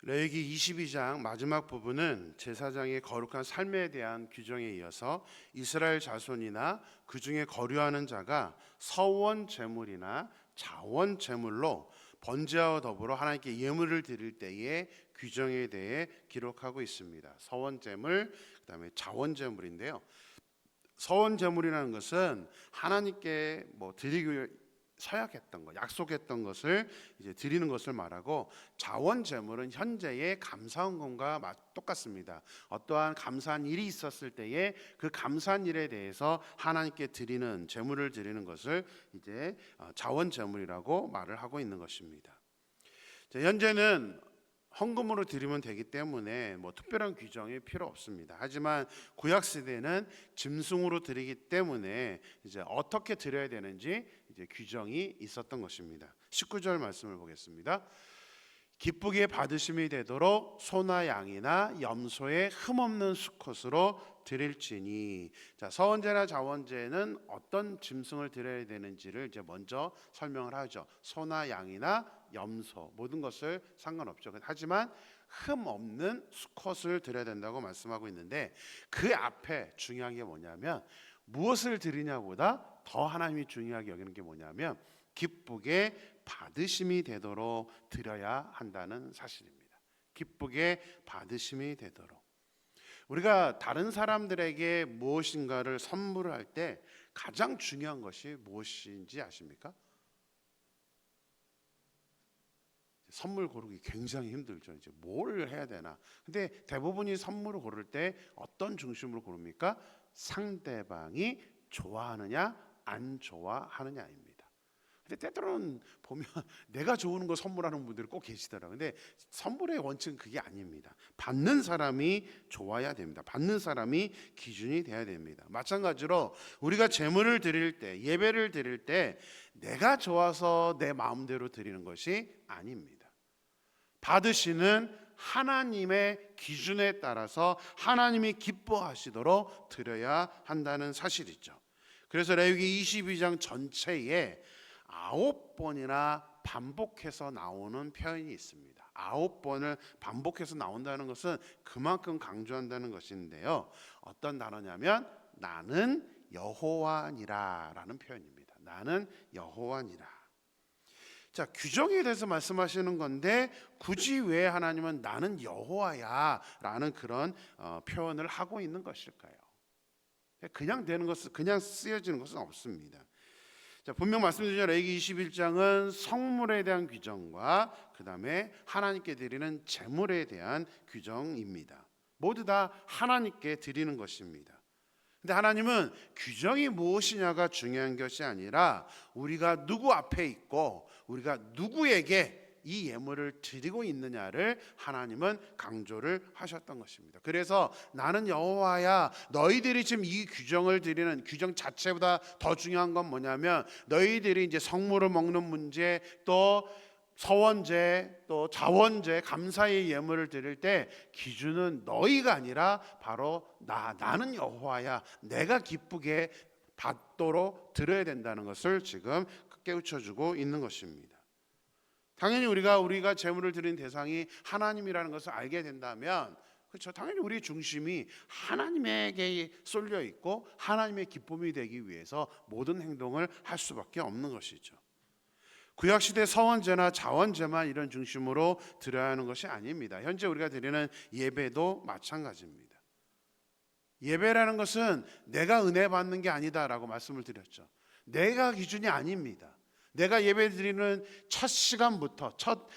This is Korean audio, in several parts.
레위기 22장 마지막 부분은 제사장의 거룩한 삶에 대한 규정에 이어서 이스라엘 자손이나 그 중에 거류하는 자가 서원 제물이나 자원 제물로 번제와 더불어 하나님께 예물을 드릴 때의 규정에 대해 기록하고 있습니다. 서원 제물, 그다음에 자원 제물인데요. 서원 제물이라는 것은 하나님께 드리기 서약했던 것, 약속했던 것을 이제 드리는 것을 말하고, 자원 제물은 현재의 감사헌금과 똑같습니다. 어떠한 감사한 일이 있었을 때에 그 감사한 일에 대해서 하나님께 드리는 제물을 드리는 것을 이제 자원 제물이라고 말을 하고 있는 것입니다. 현재는 헌금으로 드리면 되기 때문에 특별한 규정이 필요 없습니다. 하지만 구약 시대는 짐승으로 드리기 때문에 이제 어떻게 드려야 되는지 이제 규정이 있었던 것입니다. 19절 말씀을 보겠습니다. 기쁘게 받으심이 되도록 소나 양이나 염소의 흠없는 수컷으로 드릴지니. 서원제나 자원제는 어떤 짐승을 드려야 되는지를 이제 먼저 설명을 하죠. 소나 양이나 염소 모든 것을 상관없죠. 하지만 흠 없는 수컷을 드려야 된다고 말씀하고 있는데, 그 앞에 중요한 게 뭐냐면, 무엇을 드리냐보다 더 하나님이 중요하게 여기는 게 뭐냐면 기쁘게 받으심이 되도록 드려야 한다는 사실입니다. 기쁘게 받으심이 되도록. 우리가 다른 사람들에게 무엇인가를 선물을 할 때 가장 중요한 것이 무엇인지 아십니까? 선물 고르기 굉장히 힘들죠. 이제 뭘 해야 되나. 근데 대부분이 선물을 고를 때 어떤 중심으로 고릅니까? 상대방이 좋아하느냐 안 좋아하느냐입니다. 근데 때때로는 보면 내가 좋은 거 선물하는 분들이 꼭 계시더라고요. 근데 선물의 원칙은 그게 아닙니다. 받는 사람이 좋아야 됩니다. 받는 사람이 기준이 돼야 됩니다. 마찬가지로 우리가 제물을 드릴 때, 예배를 드릴 때 내가 좋아서 내 마음대로 드리는 것이 아닙니다. 받으시는 하나님의 기준에 따라서 하나님이 기뻐하시도록 드려야 한다는 사실이죠. 그래서 레위기 22장 전체에 9번이나 반복해서 나오는 표현이 있습니다. 9번을 반복해서 나온다는 것은 그만큼 강조한다는 것인데요. 어떤 단어냐면 나는 여호와니라 라는 표현입니다. 나는 여호와니라. 규정에 대해서 말씀하시는 건데 굳이 왜 하나님은 나는 여호와야 라는 그런 표현을 하고 있는 것일까요? 그냥 되는 것은, 그냥 쓰여지는 것은 없습니다. 분명 말씀드리죠. 레위기 21장은 성물에 대한 규정과 그 다음에 하나님께 드리는 제물에 대한 규정입니다. 모두 다 하나님께 드리는 것입니다. 근데 하나님은 규정이 무엇이냐가 중요한 것이 아니라 우리가 누구 앞에 있고 우리가 누구에게 이 예물을 드리고 있느냐를 하나님은 강조를 하셨던 것입니다. 그래서 나는 여호와야, 너희들이 지금 이 규정을 드리는 규정 자체보다 더 중요한 건 뭐냐면 너희들이 이제 성물을 먹는 문제, 또 서원제, 또 자원제, 감사의 예물을 드릴 때 기준은 너희가 아니라 바로 나는 여호와야, 내가 기쁘게 받도록 드려야 된다는 것을 지금 깨우쳐주고 있는 것입니다. 당연히 우리가 제물을 드리는 대상이 하나님이라는 것을 알게 된다면, 그렇죠, 당연히 우리의 중심이 하나님에게 쏠려 있고 하나님의 기쁨이 되기 위해서 모든 행동을 할 수밖에 없는 것이죠. 구약시대 서원제나 자원제만 이런 중심으로 드려야 하는 것이 아닙니다. 현재 우리가 드리는 예배도 마찬가지입니다. 예배라는 것은 내가 은혜 받는 게 아니다라고 말씀을 드렸죠. 내가 기준이 아닙니다. 내가 예배 드리는 첫 시간부터, 첫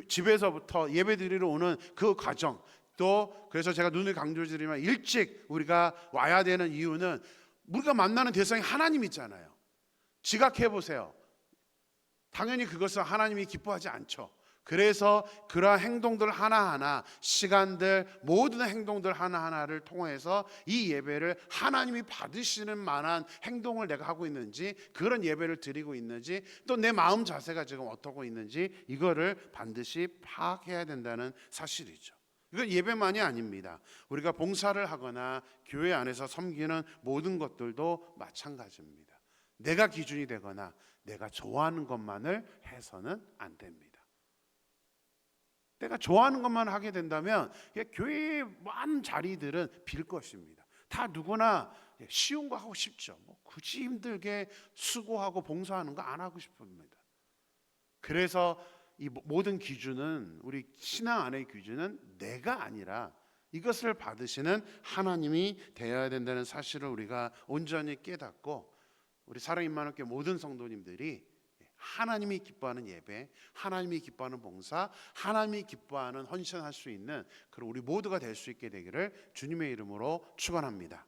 집에서부터 예배 드리러 오는 그 과정, 또 그래서 제가 눈을 강조드리면 일찍 우리가 와야 되는 이유는 우리가 만나는 대상이 하나님이잖아요. 지각해 보세요. 당연히 그것은 하나님이 기뻐하지 않죠. 그래서 그러한 행동들 하나하나, 시간들, 모든 행동들 하나하나를 통해서 이 예배를 하나님이 받으시는 만한 행동을 내가 하고 있는지, 그런 예배를 드리고 있는지, 또 내 마음 자세가 지금 어떻고 있는지 이거를 반드시 파악해야 된다는 사실이죠. 이건 예배만이 아닙니다. 우리가 봉사를 하거나 교회 안에서 섬기는 모든 것들도 마찬가지입니다. 내가 기준이 되거나 내가 좋아하는 것만을 해서는 안 됩니다. 내가 좋아하는 것만 하게 된다면 교회의 많은 자리들은 빌 것입니다. 다 누구나 쉬운 거 하고 싶죠. 뭐 굳이 힘들게 수고하고 봉사하는 거 안 하고 싶습니다. 그래서 이 모든 기준은, 우리 신앙 안의 기준은 내가 아니라 이것을 받으시는 하나님이 되어야 된다는 사실을 우리가 온전히 깨닫고, 우리 사랑의 임마누엘 교회 모든 성도님들이 하나님이 기뻐하는 예배, 하나님이 기뻐하는 봉사, 하나님이 기뻐하는 헌신할 수 있는 그런 우리 모두가 될 수 있게 되기를 주님의 이름으로 축원합니다.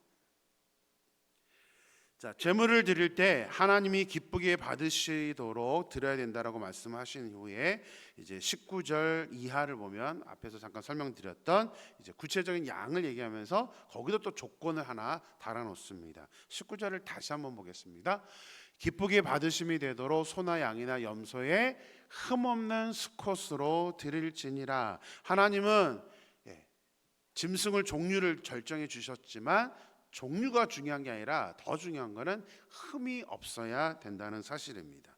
자, 제물을 드릴 때 하나님이 기쁘게 받으시도록 드려야 된다라고 말씀하신 후에 이제 19절 이하를 보면 앞에서 잠깐 설명드렸던 이제 구체적인 양을 얘기하면서 거기도 또 조건을 하나 달아놓습니다. 19절을 다시 한번 보겠습니다. 기쁘게 받으심이 되도록 소나 양이나 염소의 흠없는 수컷으로 드릴지니라. 하나님은 짐승을 종류를 결정해 주셨지만 종류가 중요한 게 아니라 더 중요한 거는 흠이 없어야 된다는 사실입니다.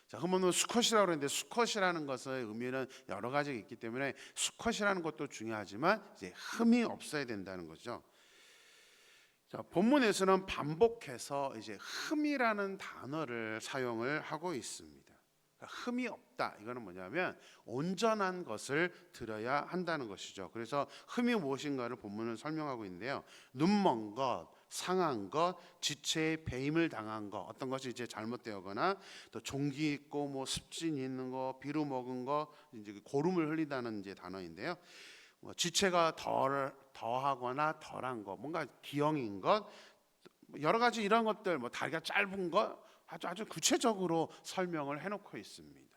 자, 흠없는 수컷이라고 그러는데 수컷이라는 것의 의미는 여러 가지가 있기 때문에 수컷이라는 것도 중요하지만 이제 흠이 없어야 된다는 거죠. 자, 본문에서는 반복해서 이제 흠이라는 단어를 사용을 하고 있습니다. 그러니까 흠이 없다. 이거는 뭐냐면 온전한 것을 드려야 한다는 것이죠. 그래서 흠이 무엇인가를 본문은 설명하고 있는데요. 눈먼 것, 상한 것, 지체에 배임을 당한 것, 어떤 것이 이제 잘못되거나 또 종기 있고 뭐 습진이 있는 거, 비루 먹은 거, 이제 고름을 흘리다는 이제 단어인데요. 지체가 더하거나 덜한 것, 뭔가 기형인 것, 여러 가지 이런 것들, 뭐 다리가 짧은 것, 아주 구체적으로 설명을 해놓고 있습니다.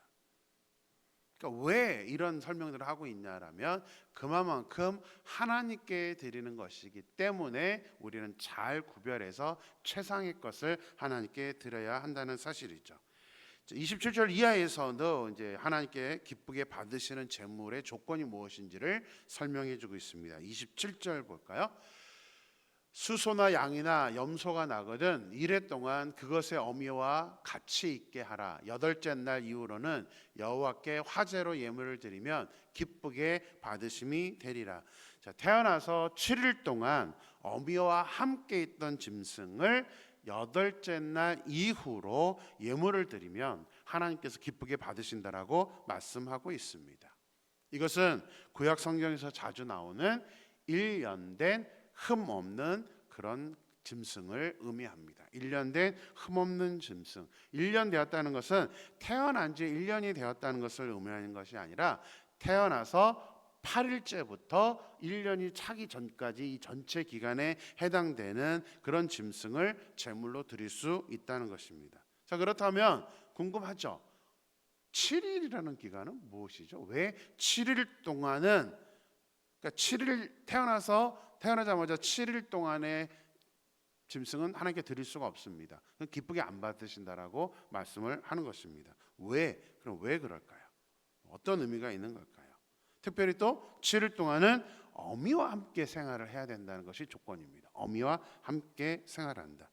그러니까 왜 이런 설명들을 하고 있냐라면 그만큼 하나님께 드리는 것이기 때문에 우리는 잘 구별해서 최상의 것을 하나님께 드려야 한다는 사실이죠. 27절 이하에서도 이제 하나님께 기쁘게 받으시는 제물의 조건이 무엇인지를 설명해주고 있습니다. 27절 볼까요? 수소나 양이나 염소가 나거든 이래 동안 그것의 어미와 같이 있게 하라. 여덟째 날 이후로는 여호와께 화제로 예물을 드리면 기쁘게 받으심이 되리라. 자, 태어나서 7일 동안 어미와 함께 있던 짐승을 여덟째 날 이후로 예물을 드리면 하나님께서 기쁘게 받으신다라고 말씀하고 있습니다. 이것은 구약 성경에서 자주 나오는 1년 된 흠 없는 그런 짐승을 의미합니다. 1년 된 흠없는 짐승. 1년 되었다는 것은 태어난 지 1년이 되었다는 것을 의미하는 것이 아니라 태어나서 8일째부터 1년이 차기 전까지 이 전체 기간에 해당되는 그런 짐승을 제물로 드릴 수 있다는 것입니다. 자, 그렇다면 궁금하죠? 7일이라는 기간은 무엇이죠? 왜 7일 동안은, 그러니까 7일 태어나자마자 7일 동안의 짐승은 하나님께 드릴 수가 없습니다. 기쁘게 안 받으신다라고 말씀을 하는 것입니다. 그럼 왜 그럴까요? 어떤 의미가 있는 걸까요? 특별히 또 7일 동안은 어미와 함께 생활을 해야 된다는 것이 조건입니다. 어미와 함께 생활한다.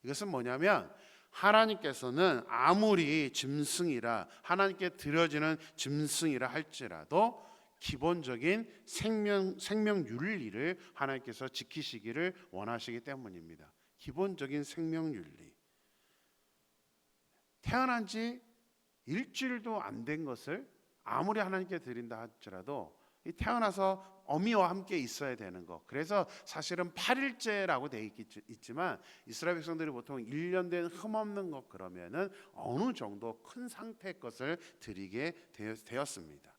이것은 뭐냐면 하나님께서는 아무리 짐승이라, 하나님께 드려지는 짐승이라 할지라도 기본적인 생명 윤리를 하나님께서 지키시기를 원하시기 때문입니다. 기본적인 생명 윤리. 태어난 지 일주일도 안 된 것을 아무리 하나님께 드린다 할지라도 태어나서 어미와 함께 있어야 되는 것. 그래서 사실은 8일째라고 되어 있지만 이스라엘 백성들이 보통 1년 된 흠없는 것 그러면은 어느 정도 큰 상태의 것을 드리게 되었습니다.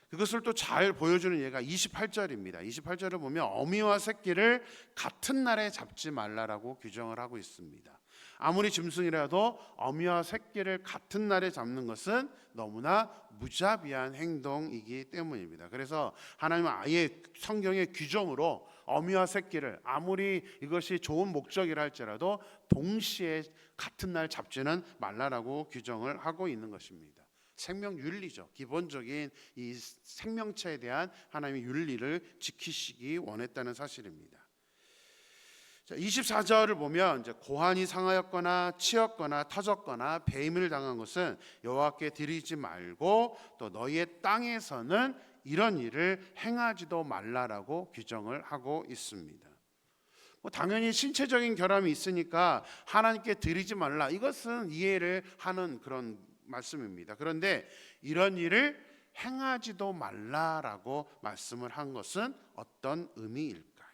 그것을 또 잘 보여주는 예가 28절입니다. 28절을 보면 어미와 새끼를 같은 날에 잡지 말라라고 규정을 하고 있습니다. 아무리 짐승이라도 어미와 새끼를 같은 날에 잡는 것은 너무나 무자비한 행동이기 때문입니다. 그래서 하나님은 아예 성경의 규정으로 어미와 새끼를 아무리 이것이 좋은 목적이라 할지라도 동시에 같은 날 잡지는 말라라고 규정을 하고 있는 것입니다. 생명 윤리죠. 기본적인 이 생명체에 대한 하나님의 윤리를 지키시기 원했다는 사실입니다. 자, 24절을 보면 이제 고환이 상하였거나 치였거나 터졌거나 배임을 당한 것은 여호와께 드리지 말고 또 너희의 땅에서는 이런 일을 행하지도 말라라고 규정을 하고 있습니다. 당연히 신체적인 결함이 있으니까 하나님께 드리지 말라, 이것은 이해를 하는 그런 말씀입니다. 그런데 이런 일을 행하지도 말라라고 말씀을 한 것은 어떤 의미일까요?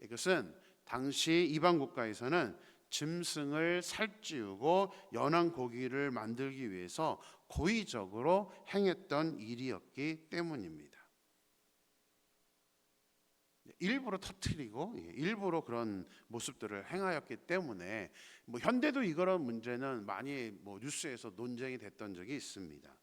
이것은 당시 이방 국가에서는 짐승을 살찌우고 연한 고기를 만들기 위해서 고의적으로 행했던 일이었기 때문입니다. 일부러 터뜨리고 일부러 그런 모습들을 행하였기 때문에 현대도 이런 문제는 많이 뉴스에서 논쟁이 됐던 적이 있습니다.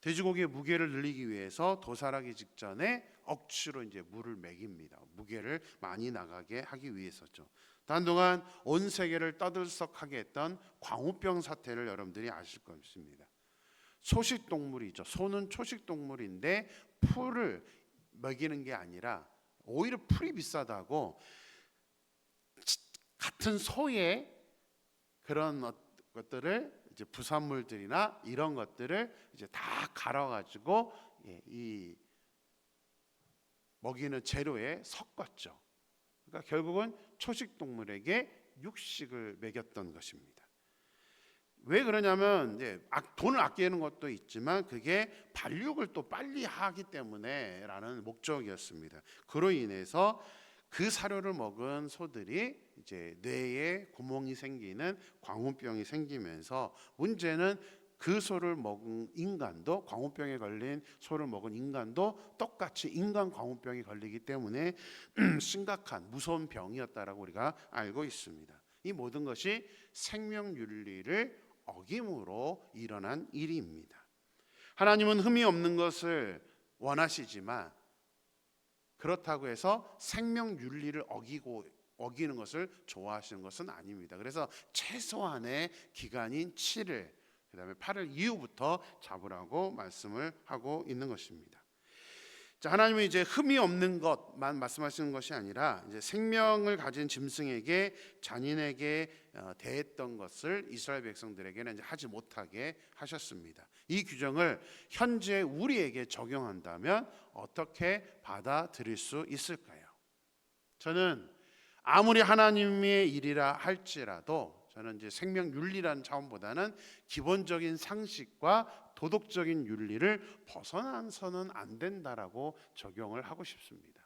돼지고기의 무게를 늘리기 위해서 도살하기 직전에 억지로 이제 물을 먹입니다. 무게를 많이 나가게 하기 위해서죠. 한동안 온 세계를 떠들썩하게 했던 광우병 사태를 여러분들이 아실 것입니다. 초식 동물이죠. 소는 초식 동물인데 풀을 먹이는 게 아니라 오히려 풀이 비싸다고 같은 소의 그런 것들을 이제 부산물들이나 이런 것들을 이제 다 갈아가지고 이 먹이는 재료에 섞었죠. 그러니까 결국은 초식 동물에게 육식을 먹였던 것입니다. 왜 그러냐면 돈을 아끼는 것도 있지만 그게 발육을 또 빨리 하기 때문에라는 목적이었습니다. 그로 인해서 그 사료를 먹은 소들이 이제 뇌에 구멍이 생기는 광우병이 생기면서 문제는 그 소를 먹은 인간도, 광우병에 걸린 소를 먹은 인간도 똑같이 인간 광우병이 걸리기 때문에 심각한 무서운 병이었다라고 우리가 알고 있습니다. 이 모든 것이 생명윤리를 어김으로 일어난 일입니다. 하나님은 흠이 없는 것을 원하시지만 그렇다고 해서 생명윤리를 어기는 것을 좋아하시는 것은 아닙니다. 그래서 최소한의 기간인 7일, 그다음에 8일 이후부터 잡으라고 말씀을 하고 있는 것입니다. 자, 하나님은 이제 흠이 없는 것만 말씀하시는 것이 아니라 이제 생명을 가진 짐승에게, 잔인에게 대했던 것을 이스라엘 백성들에게는 이제 하지 못하게 하셨습니다. 이 규정을 현재 우리에게 적용한다면 어떻게 받아들일 수 있을까요? 저는 아무리 하나님의 일이라 할지라도 저는 이제 생명윤리라는 차원보다는 기본적인 상식과 도덕적인 윤리를 벗어나서는 안 된다라고 적용을 하고 싶습니다.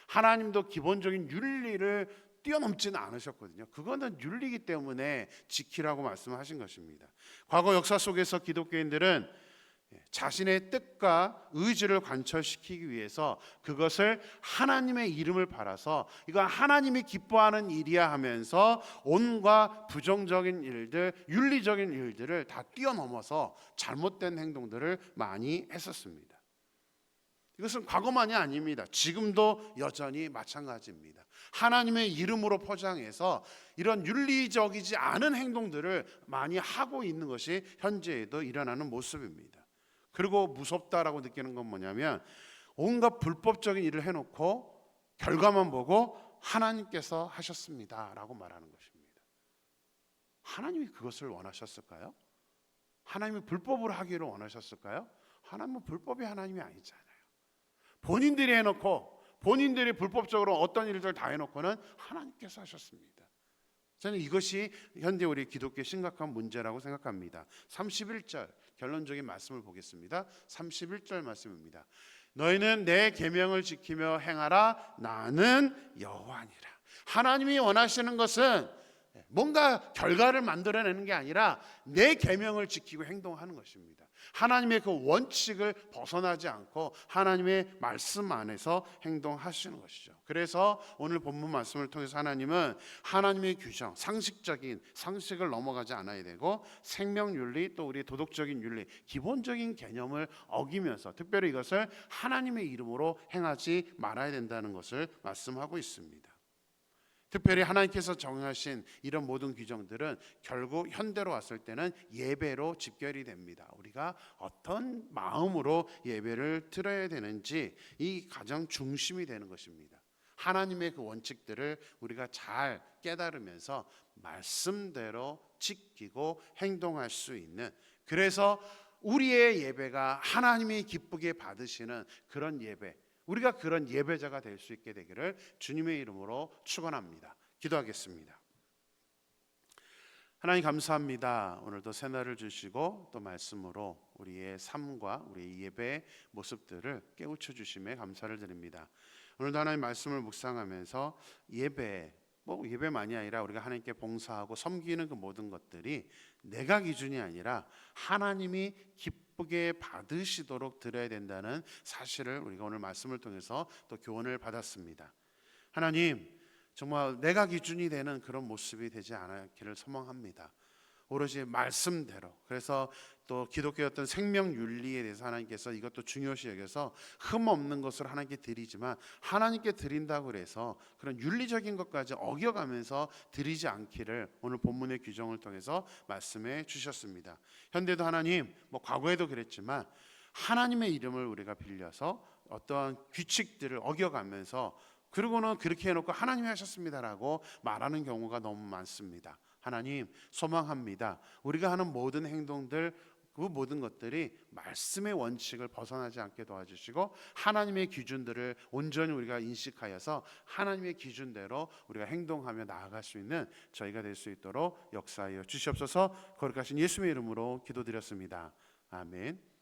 하나님도 기본적인 윤리를 뛰어넘지는 않으셨거든요. 그거는 윤리이기 때문에 지키라고 말씀하신 것입니다. 과거 역사 속에서 기독교인들은 자신의 뜻과 의지를 관철시키기 위해서 그것을 하나님의 이름을 팔아서 이건 하나님이 기뻐하는 일이야 하면서 온갖 부정적인 일들, 윤리적인 일들을 다 뛰어넘어서 잘못된 행동들을 많이 했었습니다. 이것은 과거만이 아닙니다. 지금도 여전히 마찬가지입니다. 하나님의 이름으로 포장해서 이런 윤리적이지 않은 행동들을 많이 하고 있는 것이 현재에도 일어나는 모습입니다. 그리고 무섭다라고 느끼는 건 뭐냐면 온갖 불법적인 일을 해놓고 결과만 보고 하나님께서 하셨습니다라고 말하는 것입니다. 하나님이 그것을 원하셨을까요? 하나님이 불법으로 하기를 원하셨을까요? 하나님은 불법이 하나님이 아니잖아요. 본인들이 해놓고 본인들이 불법적으로 어떤 일들 다 해놓고는 하나님께서 하셨습니다. 저는 이것이 현재 우리 기독교의 심각한 문제라고 생각합니다. 31절 결론적인 말씀을 보겠습니다. 31절 말씀입니다. 너희는 내 계명을 지키며 행하라. 나는 여호와니라. 하나님이 원하시는 것은 뭔가 결과를 만들어내는 게 아니라 내 계명을 지키고 행동하는 것입니다. 하나님의 그 원칙을 벗어나지 않고 하나님의 말씀 안에서 행동하시는 것이죠. 그래서 오늘 본문 말씀을 통해서 하나님은 하나님의 규정, 상식적인 상식을 넘어가지 않아야 되고 생명윤리 또 우리 도덕적인 윤리, 기본적인 개념을 어기면서 특별히 이것을 하나님의 이름으로 행하지 말아야 된다는 것을 말씀하고 있습니다. 특별히 하나님께서 정하신 이런 모든 규정들은 결국 현대로 왔을 때는 예배로 집결이 됩니다. 우리가 어떤 마음으로 예배를 드려야 되는지 이 가장 중심이 되는 것입니다. 하나님의 그 원칙들을 우리가 잘 깨달으면서 말씀대로 지키고 행동할 수 있는, 그래서 우리의 예배가 하나님이 기쁘게 받으시는 그런 예배, 우리가 그런 예배자가 될 수 있게 되기를 주님의 이름으로 축원합니다. 기도하겠습니다. 하나님 감사합니다. 오늘도 새날을 주시고 또 말씀으로 우리의 삶과 우리의 예배의 모습들을 깨우쳐 주심에 감사를 드립니다. 오늘도 하나님 말씀을 묵상하면서 예배만이 아니라 우리가 하나님께 봉사하고 섬기는 그 모든 것들이 내가 기준이 아니라 하나님이 기쁘게 받으시도록 드려야 된다는 사실을 우리가 오늘 말씀을 통해서 또 교훈을 받았습니다. 하나님, 정말 내가 기준이 되는 그런 모습이 되지 않기를 소망합니다. 오로지 말씀대로. 그래서 또 기독교의 어떤 생명 윤리에 대해서 하나님께서 이것도 중요시 여겨서 흠 없는 것을 하나님께 드리지만, 하나님께 드린다고 해서 그런 윤리적인 것까지 어겨가면서 드리지 않기를 오늘 본문의 규정을 통해서 말씀해 주셨습니다. 현대도 하나님, 과거에도 그랬지만 하나님의 이름을 우리가 빌려서 어떠한 규칙들을 어겨가면서, 그리고는 그렇게 해놓고 하나님이 하셨습니다라고 말하는 경우가 너무 많습니다. 하나님, 소망합니다. 우리가 하는 모든 행동들, 그 모든 것들이 말씀의 원칙을 벗어나지 않게 도와주시고 하나님의 기준들을 온전히 우리가 인식하여서 하나님의 기준대로 우리가 행동하며 나아갈 수 있는 저희가 될 수 있도록 역사하여 주시옵소서. 거룩하신 예수님의 이름으로 기도드렸습니다. 아멘.